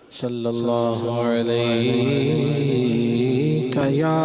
صلی اللہ علیہ یا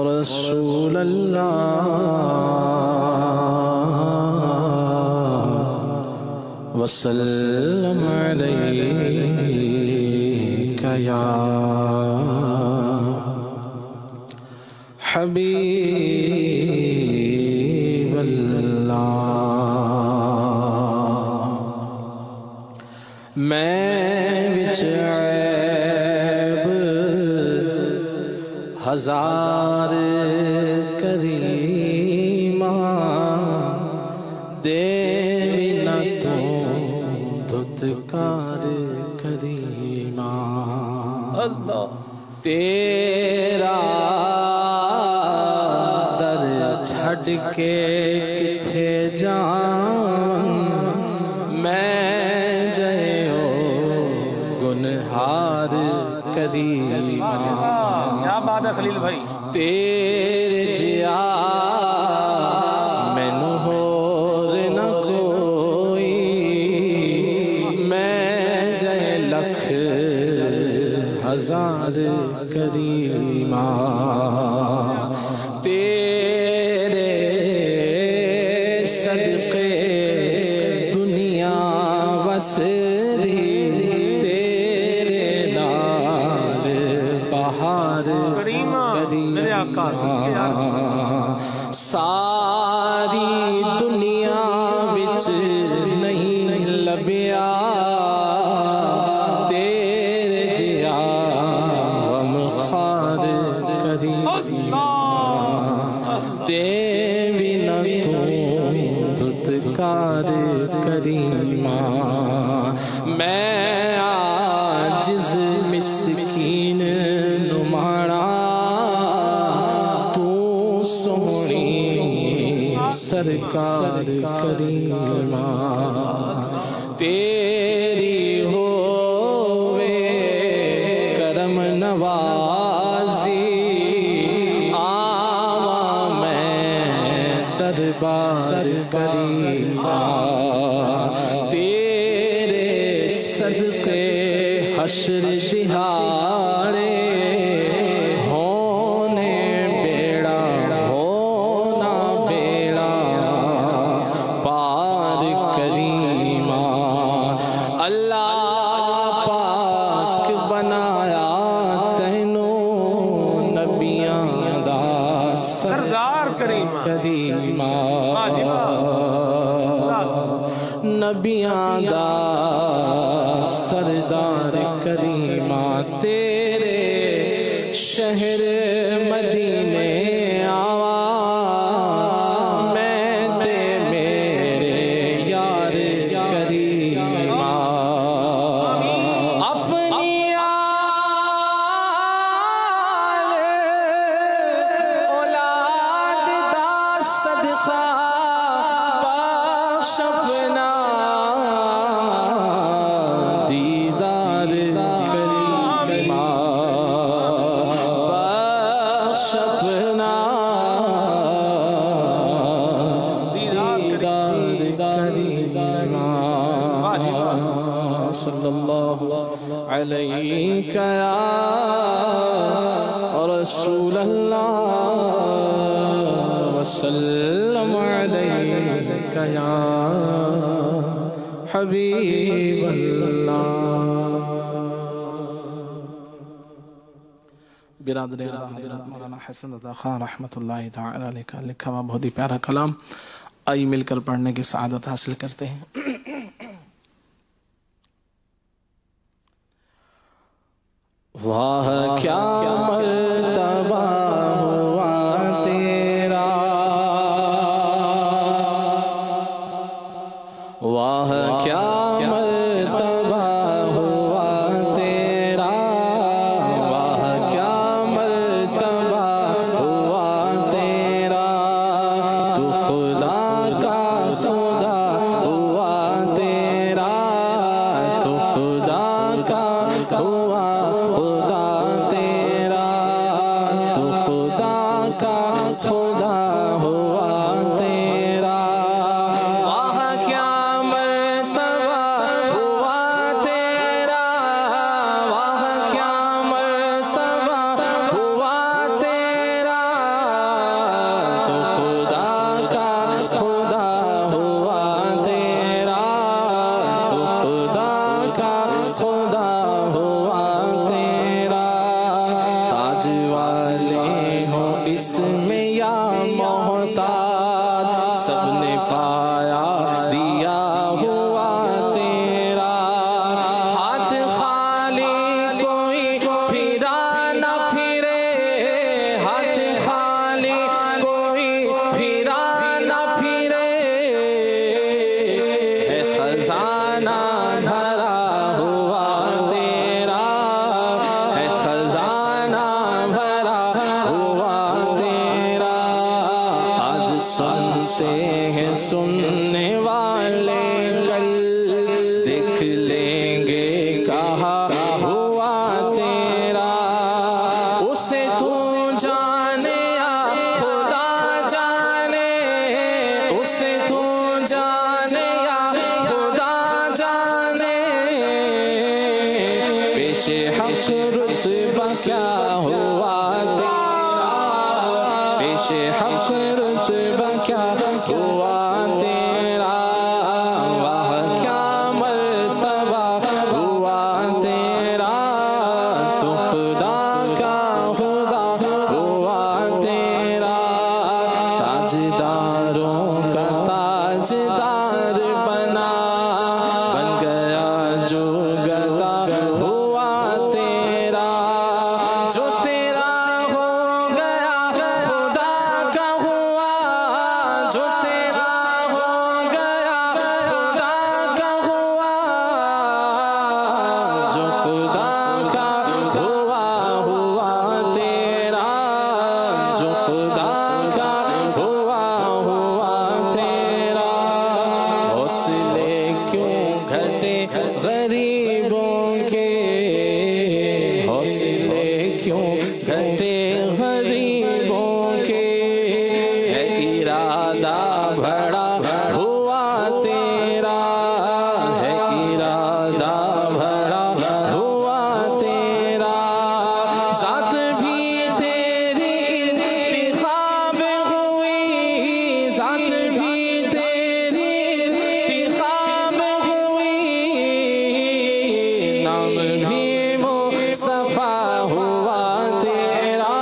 رسول اللہ وسلم علیک یا حبیب اللہ میں وچ عیب ہزار کریمہ دے نہ تو دھتکار کریمہ اللہ تیرا در چھڑ کے کتھے جان میں جیو گنہار کریمہ کیا بات ہے خلیل بھائی تیرے جیا میں نہور نہ کوئی میں جے لکھ ہزار کریمہ تیرے صدقے دنیا وسری تیرے نال بہار کریمہ میرے آقا ساری دنیا وچ نہیں لبیا تیرے جیا غمخوار کریمہ دے بھی نہ تو دھتکار کریمہ میں عاجز مسکین نماڑا تو سونی سرکار کریمہ تیری ہووے کرم نوازی آواں میں دربار کریمہ تیرے صدقے حشر دہاڑے ہونے بیڑا ہونا بیڑا پار کریمہ اللہ پاک بنایا تینوں نبیاں دا سردار کریمہ کریمہ نبیاں دا سردار کریمہ تیرے شہر مدینے آوا میں تے میرے یار کریمہ اپنی آل اولاد دا صدقہ بخش اپنا دیدار کریمہ بخش اپنا دیدار کریمہ صلی اللہ علیہ یا رسول اللہ وسلم علیک یا حبیب اللہ برادر حضرت مولانا حسن رضا خان رحمۃ اللہ تعالی علیہ کا لکھا ہوا بہت ہی پیارا کلام آئی مل کر پڑھنے کی سعادت حاصل کرتے ہیں واہ کیا مرتبہ ہوا تیرا واہ کیا مرتبہ ہوا تیرا واہ کیا مرتبہ ہوا تیرا تو خدا کا خدا ہوا تیرا تو خدا کا ہوا خدا تیرا تو خدا کا خدا ہوا تیرا واہ کیا سایہ دیا ہوا تیرا ہاتھ خالی کوئی پھرا نہ پھرے ہاتھ خالی کوئی پھرا نہ پھرے ہے خزانہ بھرا ہوا تیرا ہے خزانہ بھرا ہوا تیرا آج سنتے ہیں سننے والے کل دیکھ لیں گے کہا ہوا تیرا اسے تو جانے یا خدا جانے اسے تو جانے یا خدا جانے پیش حق رتبہ کیا ہوا تیرا پیش حق رتبہ کیا ہوا تیرا واہ کیا مرتبہ ہوا تیرا تو خدا کا خدا ہوا تیرا تاجداروں کا تاجدار بن گیا جو گدا ہوا تیرا جو تیرا ہو گیا خدا کا ہوا جو تیرا ہو گیا خدا کا ہوا جو خدا کا ہوا ہوا تیرا جو خدا کا ہوا ہوا تیرا حوصلے کیوں گھٹے غریبوں کے حوصلے کیوں گھٹے غریبوں کے ہے ارادہ بڑا ہوا تیرا ہے ارادہ بڑا ہوا تیرا ذات بھی تیری انتخاب ہوئی ذات بھی تیری انتخاب ہوئی نام بھی مصطفیٰ ہوا تیرا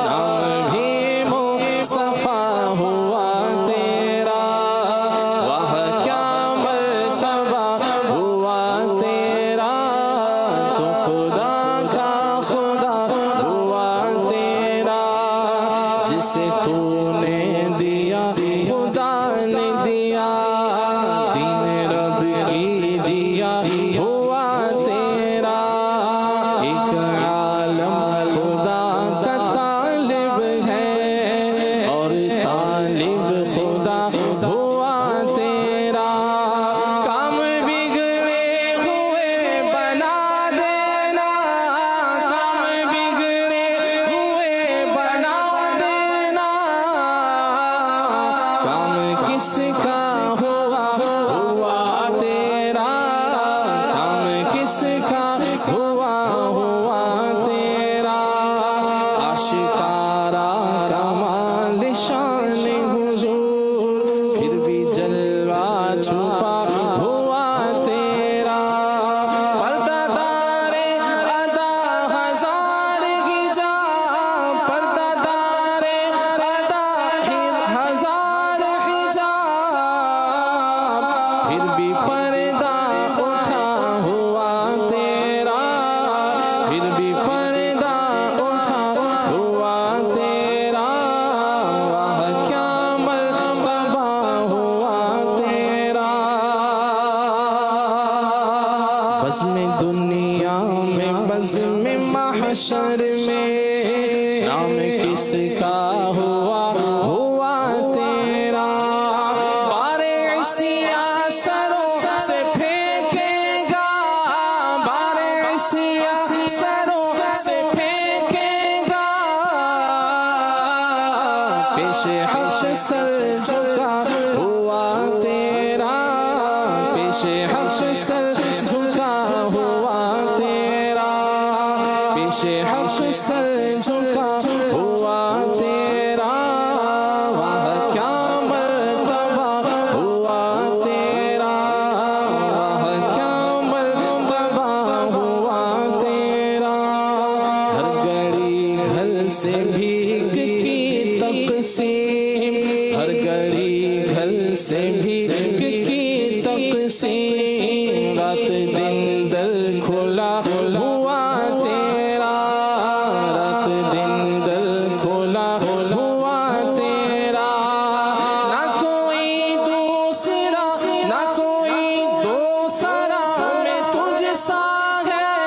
نام بھی مصطفیٰ ہوا تیرا واہ کیا مرتبہ ہوا تیرا تو خدا کا خدا ہوا تیرا جسے تو نے دیا خدا نے دیا دین رب کی دیا ہوا تیرا ایک عالم خدا کا طالب ہے اور طالب خدا ہوا تیرا کام بگڑے ہوئے بنا دینا کام بگڑے ہوئے بنا دینا کام کس کا ہوا ہوا تیرا کام کس کا ہوا ہوا تیرا آشکارا کمال شان حضور پھر بھی جلوہ چھپا ہوا تیرا پردہ دار ادا ہزار حجاب پردہ دار ادا ہزار حجاب پھر بھی پردہ اٹھا ہوا تیرا پھر بھی پردہ اٹھا ہوا تیرا واہ کیا مرتبہ ہوا تیرا بزم دنیا میں بزم محشر میں نام کس کا ہوا ہوا تیرا بارے عیسیٰ سروں سے پھینکے گا بارے عیسیٰ سروں سے پھینکے گا پیش حق سر جھکا ہوا تیرا پیش حق سر جھکا ہوا تیرا پیش حق سر جھکا ہوا تیرا سے بھیک کی تقسیم رات دن در کھلا ہوا تیرا رات دن در کھلا ہوا تیرا نہ کوئی دوسرا نہ کوئی دوسرا میں تجھ سا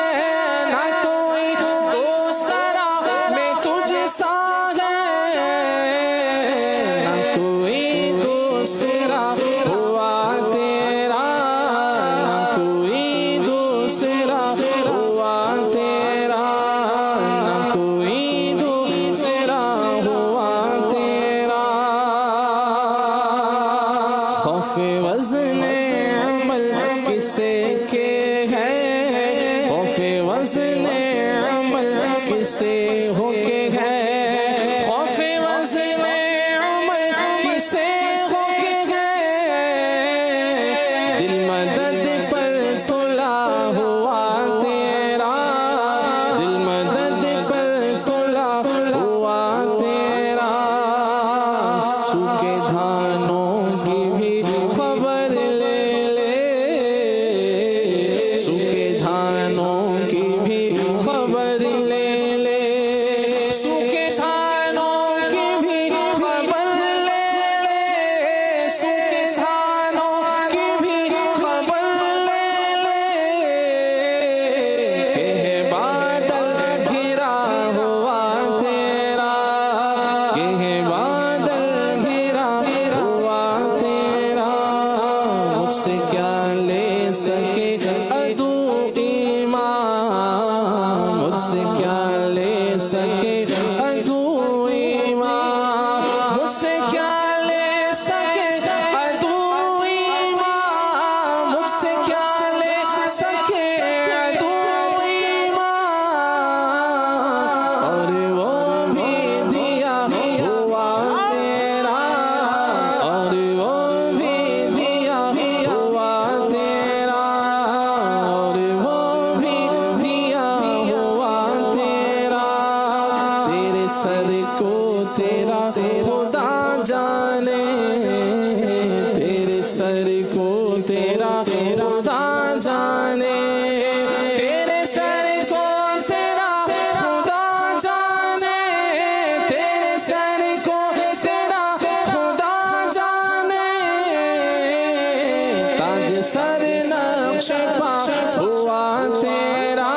ہے نہ کوئی دوسرا میں تجھ سا دوسرا ہوا تیرا نہ کوئی دوسرا ہوا تیرا نہ کوئی دوسرا ہوا تیرا خوف وزن عمل کسے کے ہے خوف وزن عمل کسے ہو کے ہے خوف وزن عمل کسے مدد پر تلا ہوا تیرا دل مدد پر تلا ہوا تیرا سوکھے دھانوں کی بھی خبر لے لے سوکھے دھانوں کی بھی خبر لے لے سوکھے دھانوں کی بھی خبر لے لے سوکھے دھانوں کی بھی سے کیا لے سکے عدو ایمان مجھ سے کیا لے سکے عدو ایمان مجھ سے کیا لے سکے عدو ایمان مجھ سے کیا لے سکے عدو ایمان اور وہ بھی دیا ہوا تیرا اور وہ بھی دیا ہوا تیرا اور وہ بھی دیا ہوا تیرا تیرے سر کو تیرا خدا جانے تیرے سر کو تیرا خدا جانے تیرے سر کو تیرا خدا جانے تیرے سر کو تیرا خدا جانے تاج سر نقش پا ہوا تیرا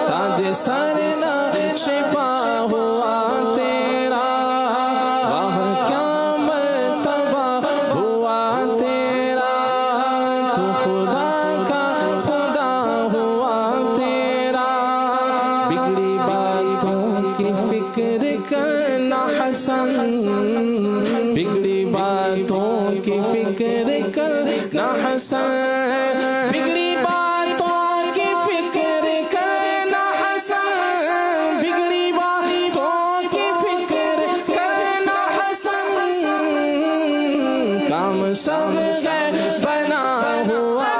تاج سر نقش پا ہوا تیرا واہ کیا مرتبہ ہوا تیرا تو خدا کا خدا ہوا تیرا بگڑی باتوں کی فکر کرنا حسن بگڑی باتوں کی فکر کرنا حسن بگڑی باتوں کی فکر کرنا حسن بگڑی باتوں کی فکر کرنا حسن کام سب سے بنا ہوا